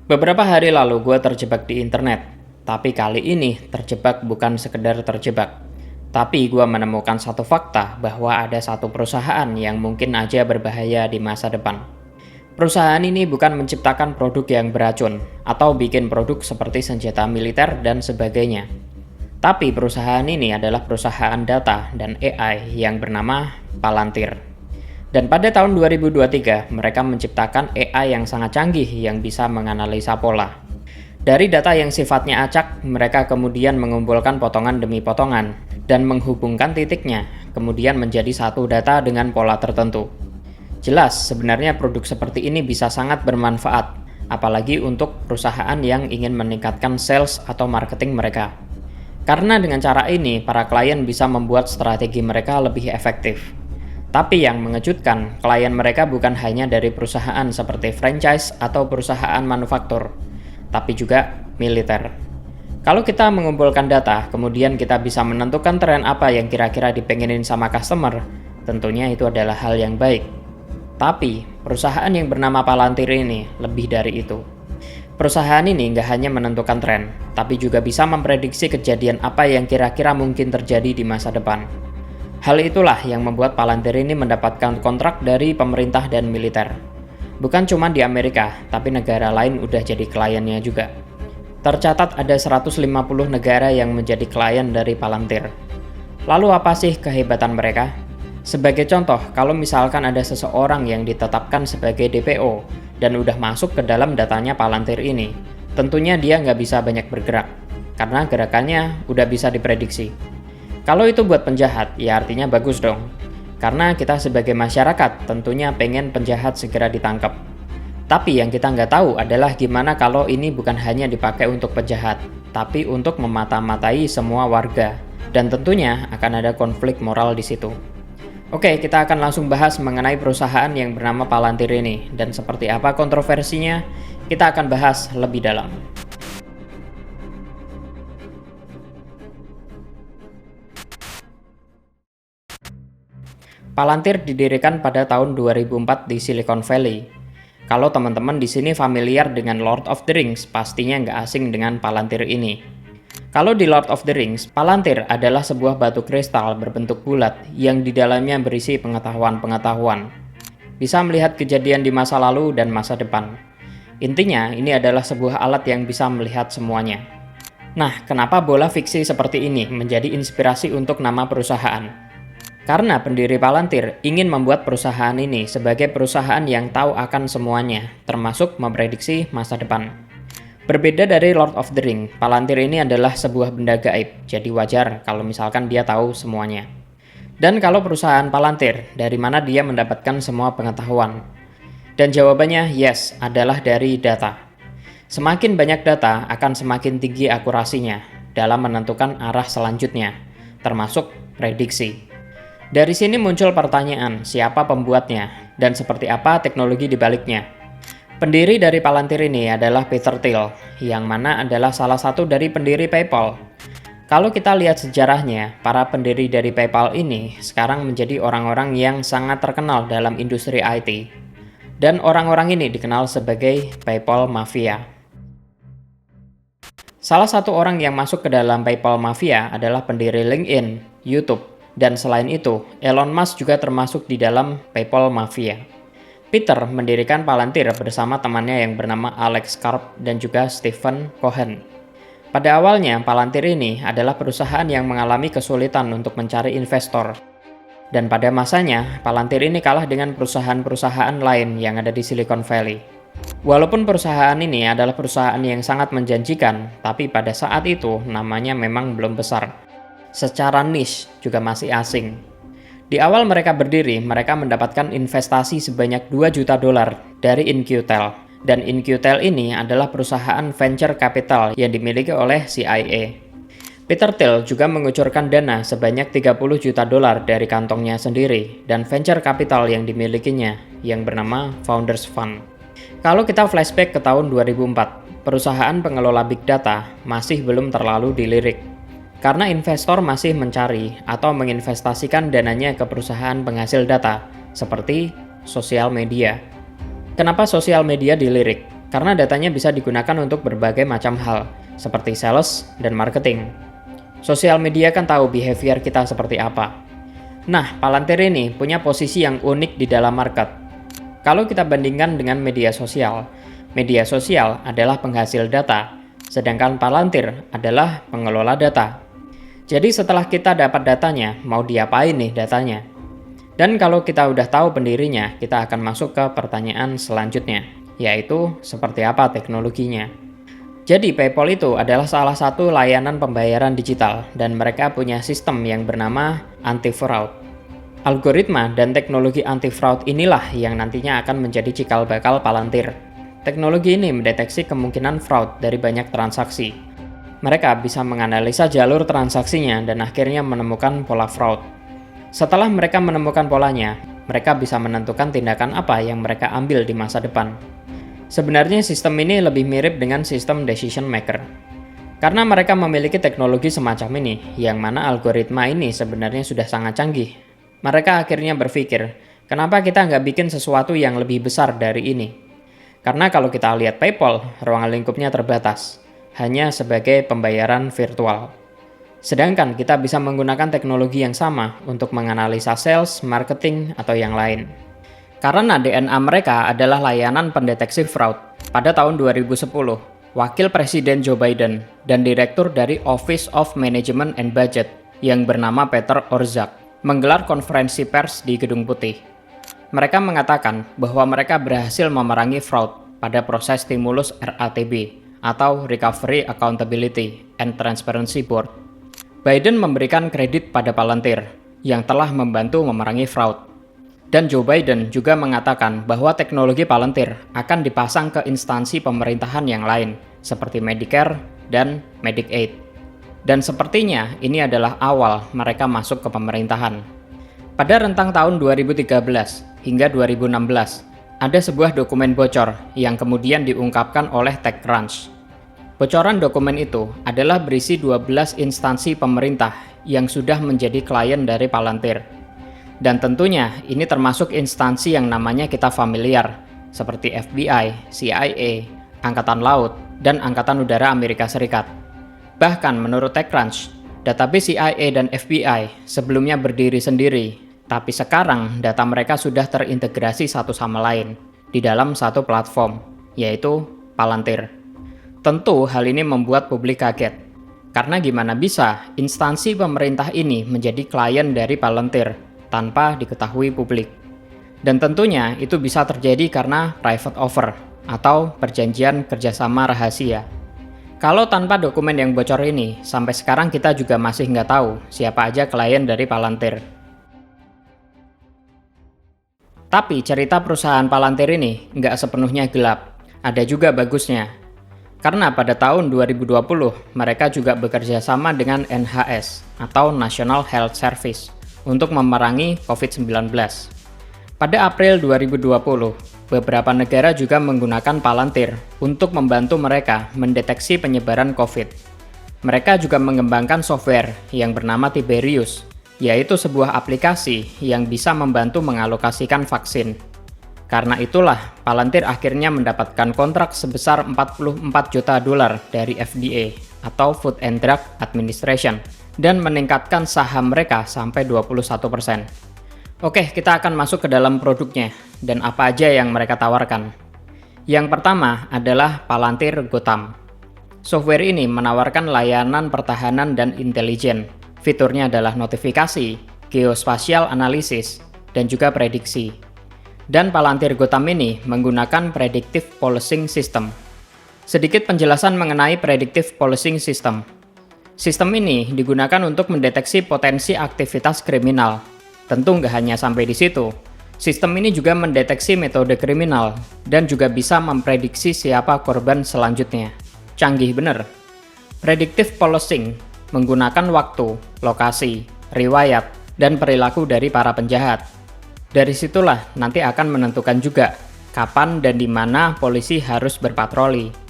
Beberapa hari lalu gue terjebak di internet, tapi kali ini terjebak bukan sekedar terjebak. Tapi gue menemukan satu fakta bahwa ada satu perusahaan yang mungkin aja berbahaya di masa depan. Perusahaan ini bukan menciptakan produk yang beracun atau bikin produk seperti senjata militer dan sebagainya. Tapi perusahaan ini adalah perusahaan data dan AI yang bernama Palantir. Dan pada tahun 2023, mereka menciptakan AI yang sangat canggih yang bisa menganalisa pola. Dari data yang sifatnya acak, mereka kemudian mengumpulkan potongan demi potongan dan menghubungkan titiknya, kemudian menjadi satu data dengan pola tertentu. Jelas, sebenarnya produk seperti ini bisa sangat bermanfaat, apalagi untuk perusahaan yang ingin meningkatkan sales atau marketing mereka. Karena dengan cara ini, para klien bisa membuat strategi mereka lebih efektif. Tapi yang mengejutkan, klien mereka bukan hanya dari perusahaan seperti franchise atau perusahaan manufaktur, tapi juga militer. Kalau kita mengumpulkan data, kemudian kita bisa menentukan tren apa yang kira-kira dipengenin sama customer, tentunya itu adalah hal yang baik. Tapi, perusahaan yang bernama Palantir ini lebih dari itu. Perusahaan ini nggak hanya menentukan tren, tapi juga bisa memprediksi kejadian apa yang kira-kira mungkin terjadi di masa depan. Hal itulah yang membuat Palantir ini mendapatkan kontrak dari pemerintah dan militer. Bukan cuma di Amerika, tapi negara lain udah jadi kliennya juga. Tercatat ada 150 negara yang menjadi klien dari Palantir. Lalu apa sih kehebatan mereka? Sebagai contoh, kalau misalkan ada seseorang yang ditetapkan sebagai DPO dan udah masuk ke dalam datanya Palantir ini, tentunya dia nggak bisa banyak bergerak, karena gerakannya udah bisa diprediksi. Kalau itu buat penjahat, ya artinya bagus dong. Karena kita sebagai masyarakat tentunya pengen penjahat segera ditangkap. Tapi yang kita nggak tahu adalah gimana kalau ini bukan hanya dipakai untuk penjahat, tapi untuk memata-matai semua warga. Dan tentunya akan ada konflik moral di situ. Oke, kita akan langsung bahas mengenai perusahaan yang bernama Palantir ini. Dan seperti apa kontroversinya, kita akan bahas lebih dalam. Palantir didirikan pada tahun 2004 di Silicon Valley. Kalau teman-teman di sini familiar dengan Lord of the Rings, pastinya nggak asing dengan Palantir ini. Kalau di Lord of the Rings, Palantir adalah sebuah batu kristal berbentuk bulat yang di dalamnya berisi pengetahuan-pengetahuan. Bisa melihat kejadian di masa lalu dan masa depan. Intinya, ini adalah sebuah alat yang bisa melihat semuanya. Nah, kenapa bola fiksi seperti ini menjadi inspirasi untuk nama perusahaan? Karena pendiri Palantir ingin membuat perusahaan ini sebagai perusahaan yang tahu akan semuanya, termasuk memprediksi masa depan. Berbeda dari Lord of the Ring, Palantir ini adalah sebuah benda gaib, jadi wajar kalau misalkan dia tahu semuanya. Dan kalau perusahaan Palantir, dari mana dia mendapatkan semua pengetahuan? Dan jawabannya yes, adalah dari data. Semakin banyak data akan semakin tinggi akurasinya dalam menentukan arah selanjutnya, termasuk prediksi. Dari sini muncul pertanyaan, siapa pembuatnya, dan seperti apa teknologi di baliknya. Pendiri dari Palantir ini adalah Peter Thiel, yang mana adalah salah satu dari pendiri PayPal. Kalau kita lihat sejarahnya, para pendiri dari PayPal ini sekarang menjadi orang-orang yang sangat terkenal dalam industri IT. Dan orang-orang ini dikenal sebagai PayPal Mafia. Salah satu orang yang masuk ke dalam PayPal Mafia adalah pendiri LinkedIn, YouTube, dan selain itu, Elon Musk juga termasuk di dalam PayPal Mafia. Peter mendirikan Palantir bersama temannya yang bernama Alex Karp dan juga Stephen Cohen. Pada awalnya, Palantir ini adalah perusahaan yang mengalami kesulitan untuk mencari investor. Dan pada masanya, Palantir ini kalah dengan perusahaan-perusahaan lain yang ada di Silicon Valley. Walaupun perusahaan ini adalah perusahaan yang sangat menjanjikan, tapi pada saat itu namanya memang belum besar. Secara niche juga masih asing. Di awal mereka berdiri, mereka mendapatkan investasi sebanyak $2 juta dari In-Q-Tel. Dan In-Q-Tel ini adalah perusahaan venture capital yang dimiliki oleh CIA. Peter Thiel juga mengucurkan dana sebanyak $30 juta dari kantongnya sendiri dan venture capital yang dimilikinya yang bernama Founders Fund. Kalau kita flashback ke tahun 2004, perusahaan pengelola big data masih belum terlalu dilirik. Karena investor masih mencari atau menginvestasikan dananya ke perusahaan penghasil data, seperti sosial media. Kenapa sosial media dilirik? karena datanya bisa digunakan untuk berbagai macam hal, seperti sales dan marketing. Sosial media kan tahu behavior kita seperti apa. Nah, Palantir ini punya posisi yang unik di dalam market. Kalau kita bandingkan dengan media sosial adalah penghasil data, sedangkan Palantir adalah pengelola data. Jadi setelah kita dapat datanya, mau diapain nih datanya? Dan kalau kita udah tahu pendirinya, kita akan masuk ke pertanyaan selanjutnya, yaitu seperti apa teknologinya. Jadi PayPal itu adalah salah satu layanan pembayaran digital dan mereka punya sistem yang bernama anti-fraud. Algoritma dan teknologi anti-fraud inilah yang nantinya akan menjadi cikal bakal Palantir. Teknologi ini mendeteksi kemungkinan fraud dari banyak transaksi. Mereka bisa menganalisa jalur transaksinya dan akhirnya menemukan pola fraud. Setelah mereka menemukan polanya, mereka bisa menentukan tindakan apa yang mereka ambil di masa depan. Sebenarnya sistem ini lebih mirip dengan sistem decision maker. Karena mereka memiliki teknologi semacam ini, yang mana algoritma ini sebenarnya sudah sangat canggih. Mereka akhirnya berpikir, kenapa kita nggak bikin sesuatu yang lebih besar dari ini? Karena kalau kita lihat PayPal, ruang lingkupnya terbatas, hanya sebagai pembayaran virtual. Sedangkan kita bisa menggunakan teknologi yang sama untuk menganalisa sales, marketing, atau yang lain. Karena DNA mereka adalah layanan pendeteksi fraud. Pada tahun 2010, Wakil Presiden Joe Biden dan Direktur dari Office of Management and Budget yang bernama Peter Orszag menggelar konferensi pers di Gedung Putih. Mereka mengatakan bahwa mereka berhasil memerangi fraud pada proses stimulus RATB atau Recovery Accountability and Transparency Board. Biden memberikan kredit pada Palantir yang telah membantu memerangi fraud. Dan Joe Biden juga mengatakan bahwa teknologi Palantir akan dipasang ke instansi pemerintahan yang lain seperti Medicare dan Medicaid. Dan sepertinya ini adalah awal mereka masuk ke pemerintahan. Pada rentang tahun 2013 hingga 2016, ada sebuah dokumen bocor yang kemudian diungkapkan oleh TechCrunch. Bocoran dokumen itu adalah berisi 12 instansi pemerintah yang sudah menjadi klien dari Palantir. Dan tentunya ini termasuk instansi yang namanya kita familiar, seperti FBI, CIA, Angkatan Laut, dan Angkatan Udara Amerika Serikat. Bahkan menurut TechCrunch, database CIA dan FBI sebelumnya berdiri sendiri, tapi sekarang data mereka sudah terintegrasi satu sama lain di dalam satu platform, yaitu Palantir. Tentu hal ini membuat publik kaget, karena gimana bisa instansi pemerintah ini menjadi klien dari Palantir tanpa diketahui publik. Dan tentunya itu bisa terjadi karena private offer atau perjanjian kerjasama rahasia. Kalau tanpa dokumen yang bocor ini, sampai sekarang kita juga masih nggak tahu siapa aja klien dari Palantir. Tapi cerita perusahaan Palantir ini nggak sepenuhnya gelap, ada juga bagusnya. Karena pada tahun 2020, mereka juga bekerja sama dengan NHS atau National Health Service untuk memerangi COVID-19. Pada April 2020, beberapa negara juga menggunakan Palantir untuk membantu mereka mendeteksi penyebaran COVID. Mereka juga mengembangkan software yang bernama Tiberius, yaitu sebuah aplikasi yang bisa membantu mengalokasikan vaksin. Karena itulah, Palantir akhirnya mendapatkan kontrak sebesar $44 juta dari FDA atau Food and Drug Administration dan meningkatkan saham mereka sampai 21%. Oke, kita akan masuk ke dalam produknya dan apa aja yang mereka tawarkan. Yang pertama adalah Palantir Gotham. Software ini menawarkan layanan pertahanan dan intelijen. Fiturnya adalah notifikasi, geospasial analisis, dan juga prediksi. Dan Palantir Gotham ini menggunakan Predictive Policing System. Sedikit penjelasan mengenai Predictive Policing System. Sistem ini digunakan untuk mendeteksi potensi aktivitas kriminal. Tentu nggak hanya sampai di situ. Sistem ini juga mendeteksi metode kriminal dan juga bisa memprediksi siapa korban selanjutnya. Canggih bener. Predictive Policing menggunakan waktu, lokasi, riwayat, dan perilaku dari para penjahat. Dari situlah nanti akan menentukan juga kapan dan di mana polisi harus berpatroli.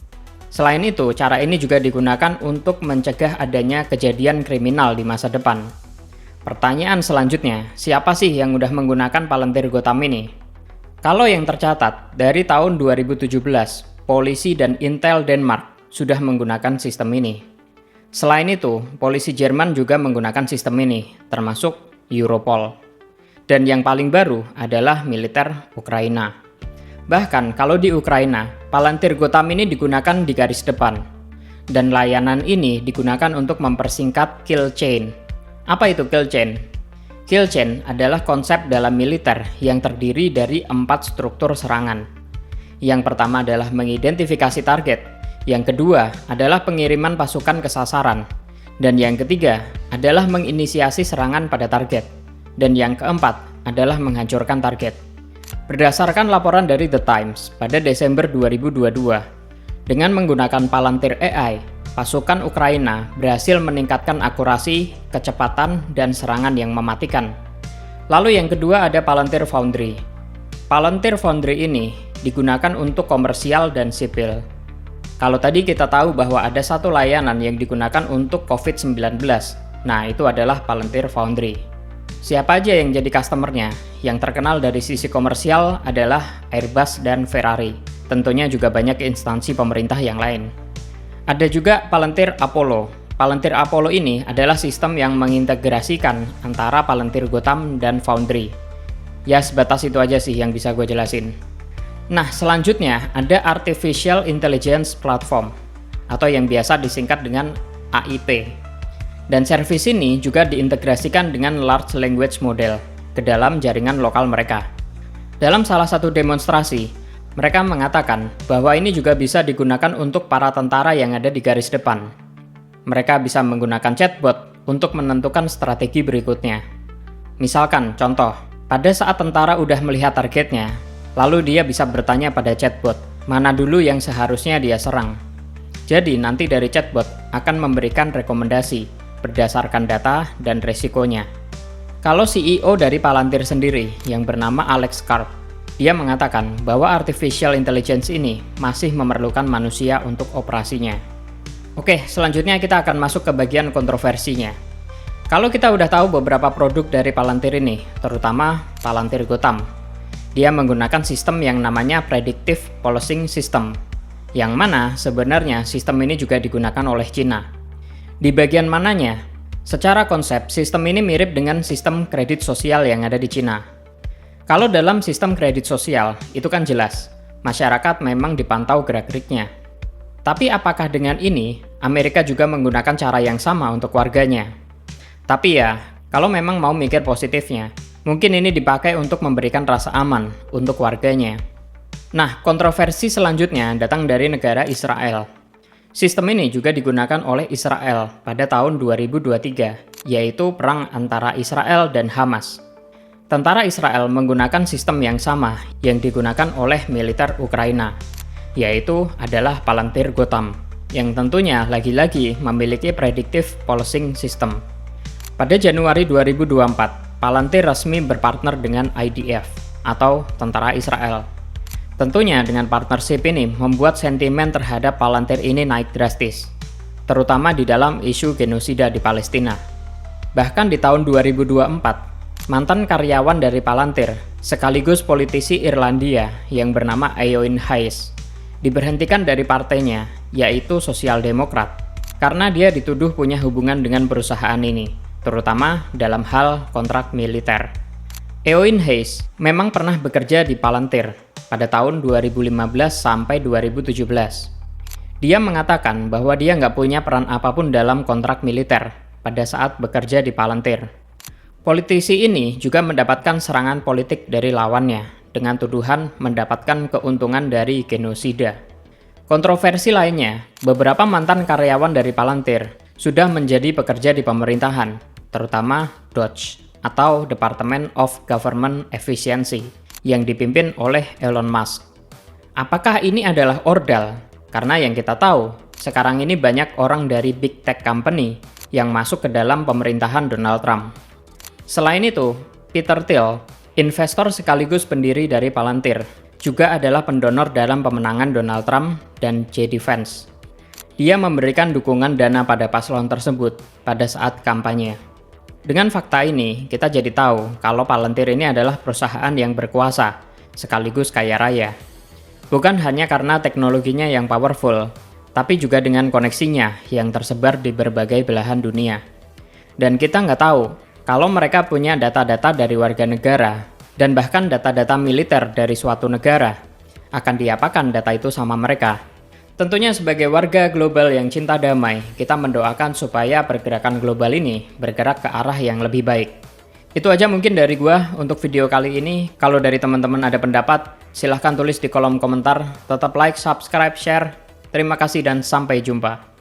Selain itu, cara ini juga digunakan untuk mencegah adanya kejadian kriminal di masa depan. Pertanyaan selanjutnya, siapa sih yang udah menggunakan Palantir Gotham ini? Kalau yang tercatat, dari tahun 2017, polisi dan Intel Denmark sudah menggunakan sistem ini. Selain itu, polisi Jerman juga menggunakan sistem ini, termasuk Europol. Dan yang paling baru adalah militer Ukraina. Bahkan kalau di Ukraina, Palantir Gotham ini digunakan di garis depan. Dan layanan ini digunakan untuk mempersingkat kill chain. Apa itu kill chain? Kill chain adalah konsep dalam militer yang terdiri dari 4 struktur serangan. Yang pertama adalah mengidentifikasi target, yang kedua adalah pengiriman pasukan ke sasaran, dan yang ketiga adalah menginisiasi serangan pada target, dan yang keempat adalah menghancurkan target. Berdasarkan laporan dari The Times pada Desember 2022, dengan menggunakan Palantir AI, pasukan Ukraina berhasil meningkatkan akurasi, kecepatan, dan serangan yang mematikan. Lalu yang kedua ada Palantir Foundry. Palantir Foundry ini digunakan untuk komersial dan sipil. Kalau tadi kita tahu bahwa ada satu layanan yang digunakan untuk COVID-19, nah itu adalah Palantir Foundry. Siapa aja yang jadi customernya? Yang terkenal dari sisi komersial adalah Airbus dan Ferrari. Tentunya juga banyak instansi pemerintah yang lain. Ada juga Palantir Apollo. Palantir Apollo ini adalah sistem yang mengintegrasikan antara Palantir Gotham dan Foundry. Ya, sebatas itu aja sih yang bisa gue jelasin. Nah, selanjutnya ada Artificial Intelligence Platform, atau yang biasa disingkat dengan AIP. Dan servis ini juga diintegrasikan dengan Large Language Model ke dalam jaringan lokal mereka. Dalam salah satu demonstrasi, mereka mengatakan bahwa ini juga bisa digunakan untuk para tentara yang ada di garis depan. Mereka bisa menggunakan chatbot untuk menentukan strategi berikutnya. Misalkan, contoh, pada saat tentara udah melihat targetnya, lalu dia bisa bertanya pada chatbot, mana dulu yang seharusnya dia serang. Jadi nanti dari chatbot akan memberikan rekomendasi berdasarkan data dan resikonya. Kalau CEO dari Palantir sendiri yang bernama Alex Karp, dia mengatakan bahwa artificial intelligence ini masih memerlukan manusia untuk operasinya. Oke, selanjutnya kita akan masuk ke bagian kontroversinya. Kalau kita udah tahu beberapa produk dari Palantir ini, terutama Palantir Gotham, dia menggunakan sistem yang namanya Predictive Policing System, yang mana sebenarnya sistem ini juga digunakan oleh Cina. Di bagian mananya? Secara konsep, sistem ini mirip dengan sistem kredit sosial yang ada di Cina. Kalau dalam sistem kredit sosial, itu kan jelas, masyarakat memang dipantau gerak-geriknya. Tapi apakah dengan ini, Amerika juga menggunakan cara yang sama untuk warganya? Tapi ya, kalau memang mau mikir positifnya, mungkin ini dipakai untuk memberikan rasa aman untuk warganya. Nah, kontroversi selanjutnya datang dari negara Israel. Sistem ini juga digunakan oleh Israel pada tahun 2023, yaitu perang antara Israel dan Hamas. Tentara Israel menggunakan sistem yang sama yang digunakan oleh militer Ukraina, yaitu adalah Palantir Gotham, yang tentunya lagi-lagi memiliki Predictive Policing System. Pada Januari 2024, Palantir resmi berpartner dengan IDF, atau Tentara Israel. Tentunya dengan partnership ini membuat sentimen terhadap Palantir ini naik drastis, terutama di dalam isu genosida di Palestina. Bahkan di tahun 2024, mantan karyawan dari Palantir, sekaligus politisi Irlandia yang bernama Eoin Hayes, diberhentikan dari partainya, yaitu Sosial Demokrat, karena dia dituduh punya hubungan dengan perusahaan ini, terutama dalam hal kontrak militer. Eoin Hayes memang pernah bekerja di Palantir pada tahun 2015 sampai 2017. Dia mengatakan bahwa dia nggak punya peran apapun dalam kontrak militer pada saat bekerja di Palantir. Politisi ini juga mendapatkan serangan politik dari lawannya dengan tuduhan mendapatkan keuntungan dari genosida. Kontroversi lainnya, beberapa mantan karyawan dari Palantir sudah menjadi pekerja di pemerintahan, terutama DOGE atau Department of Government Efficiency yang dipimpin oleh Elon Musk. Apakah ini adalah ordal? Karena yang kita tahu, sekarang ini banyak orang dari big tech company yang masuk ke dalam pemerintahan Donald Trump. Selain itu, Peter Thiel, investor sekaligus pendiri dari Palantir, juga adalah pendonor dalam pemenangan Donald Trump dan JD Vance. Dia memberikan dukungan dana pada paslon tersebut pada saat kampanye. Dengan fakta ini, kita jadi tahu kalau Palantir ini adalah perusahaan yang berkuasa, sekaligus kaya raya. Bukan hanya karena teknologinya yang powerful, tapi juga dengan koneksinya yang tersebar di berbagai belahan dunia. Dan kita nggak tahu, kalau mereka punya data-data dari warga negara, dan bahkan data-data militer dari suatu negara, akan diapakan data itu sama mereka? Tentunya sebagai warga global yang cinta damai, kita mendoakan supaya pergerakan global ini bergerak ke arah yang lebih baik. Itu aja mungkin dari gua untuk video kali ini. Kalau dari teman-teman ada pendapat, silahkan tulis di kolom komentar. Tetap like, subscribe, share. Terima kasih dan sampai jumpa.